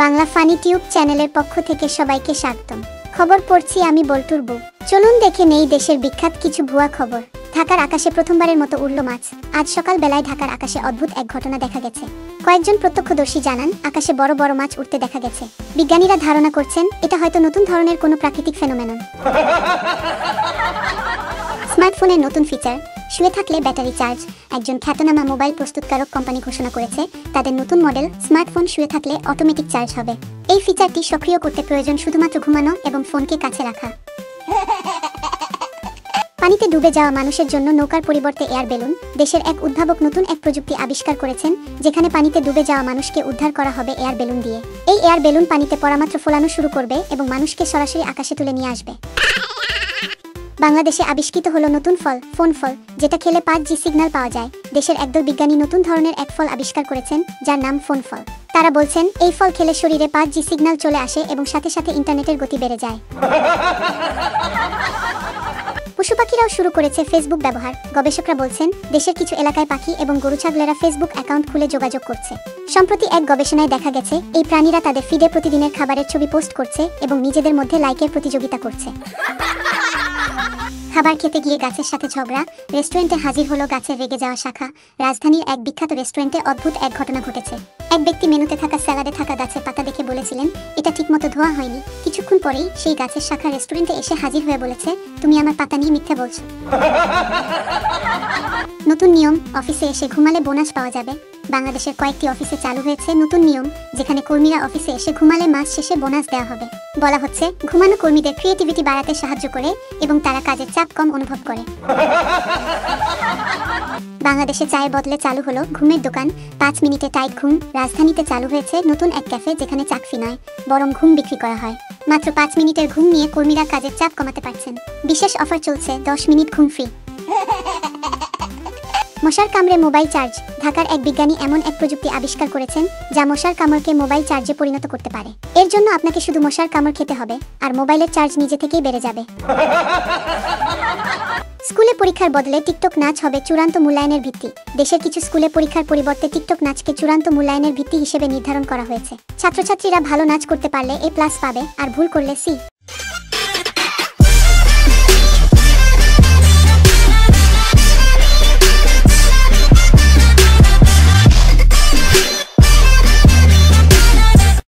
Bangla funny tube চ্যানেলের পক্ষ থেকে সবাইকে স্বাগতম। খবর পড়ছি আমি বল্টুর বউ। চলুন দেখে নেই দেশের বিখ্যাত কিছু ভুয়া খবর। ঢাকার আকাশে প্রথমবারের মতো উড়ল মাছ। আজ সকাল বেলায় ঢাকার আকাশে অদ্ভুত এক ঘটনা দেখা গেছে। কয়েকজন প্রত্যক্ষদর্শী জানান আকাশে বড় বড় মাছ উড়তে দেখা গেছে। বিজ্ঞানীরা ধারণা করছেন এটা হয়তো নতুন ধরনের কোনো প্রাকৃতিক ফেনোমেনন। স্মার্টফোনের নতুন ফিচার, শুয়ে থাকলে ব্যাটারি চার্জ। একজন খ্যাতনামা মোবাইল প্রস্তুতকারক কোম্পানি ঘোষণা করেছে তাদের নতুন মডেল স্মার্টফোন শুয়ে থাকলে অটোমেটিক চার্জ হবে। এই ফিচারটি সক্রিয় করতে প্রয়োজন শুধুমাত্র ঘুমানো এবং ফোনকে কাছে রাখা। পানিতে ডুবে যাওয়া মানুষের জন্য নৌকার পরিবর্তে এয়ার বেলুন। দেশের এক উদ্ভাবক নতুন এক প্রযুক্তি আবিষ্কার করেছেন যেখানে পানিতে ডুবে যাওয়া মানুষকে উদ্ধার করা হবে এয়ার বেলুন দিয়ে। এই এয়ার বেলুন পানিতে পড়ামাত্র ফোলানো শুরু করবে এবং মানুষকে সরাসরি আকাশে তুলে নিয়ে আসবে। বাংলাদেশে আবিষ্কৃত হলো নতুন ফল, ফোন ফল, যেটা খেলে 5G সিগন্যাল পাওয়া যায়। দেশের একদল বিজ্ঞানী নতুন ধরনের এক ফল আবিষ্কার করেছেন যার নাম ফোন ফল। তারা বলছেন এই ফল খেলে শরীরে 5G সিগন্যাল চলে আসে এবং সাথে সাথে ইন্টারনেটের গতি বেড়ে যায়। পশু পাখিরাও শুরু করেছে ফেসবুক ব্যবহার। গবেষকরা বলছেন দেশের কিছু এলাকায় পাখি এবং গরু ছাগলেরা ফেসবুক অ্যাকাউন্ট খুলে যোগাযোগ করছে। সম্প্রতি এক গবেষণায় দেখা গেছে এই প্রাণীরা তাদের ফিডে প্রতিদিনের খাবারের ছবি পোস্ট করছে এবং নিজেদের মধ্যে লাইকের প্রতিযোগিতা করছে। খাবার খেতে গিয়ে গাছের সাথে ঝগড়া, রেস্টুরেন্টে হাজির হলো গাছের রেগে যাওয়া শাখা। রাজধানীর এক বিখ্যাত রেস্টুরেন্টে অদ্ভুত এক ঘটনা ঘটেছে। এক ব্যক্তি মেনুতে থাকা স্যালাডে থাকা গাছের পাতা দেখে বলেছিলেন এটা ঠিকমতো ধোয়া হয়নি। কিছুক্ষণ পরেই সেই গাছের শাখা রেস্টুরেন্টে এসে হাজির হয়ে বলেছে তুমি আমার পাতা নিয়ে মিথ্যা বলছো। নতুন নিয়ম, অফিসে এসে ঘুমালে বোনাস পাওয়া যাবে। বাংলাদেশের কয়েকটি অফিসে চালু হয়েছে নতুন নিয়ম যেখানে কর্মীরা অফিসে এসে ঘুমালে মাস শেষে বোনাস দেওয়া হবে। বলা হচ্ছে ঘুমানো কর্মীদের ক্রিয়েটিভিটি বাড়াতে সাহায্য করে এবং তারা কাজের চাপ কম অনুভব করে। বাংলাদেশে চায়ের বদলে চালু হলো ঘুমের দোকান। 5 মিনিটে টাইট ঘুম। রাজধানীতে চালু হয়েছে নতুন এক ক্যাফে যেখানে চাকফি নয় বরং ঘুম বিক্রি করা হয়। মাত্র 5 মিনিটের ঘুম নিয়ে কর্মীরা কাজের চাপ কমাতে পারছেন। বিশেষ অফার চলছে, 10 মিনিট ঘুম ফ্রি। মশার কামড়ে মোবাইল চার্জ। ঢাকার এক বিজ্ঞানী এমন এক প্রযুক্তি আবিষ্কার করেছেন যা মশার কামড়কে মোবাইল চার্জে পরিণত করতে পারে। এর জন্য আপনাকে শুধু মশার কামড় খেতে হবে আর মোবাইলের চার্জ নিজে থেকেই বেড়ে যাবে। স্কুলে পরীক্ষার বদলে টিকটক নাচ হবে চূড়ান্ত মূল্যায়নের ভিত্তি। দেশের কিছু স্কুলে পরীক্ষার পরিবর্তে টিকটক নাচকে চূড়ান্ত মূল্যায়নের ভিত্তি হিসেবে নির্ধারণ করা হয়েছে। ছাত্রছাত্রীরা ভালো নাচ করতে পারলে A+ পাবে আর ভুল করলে C।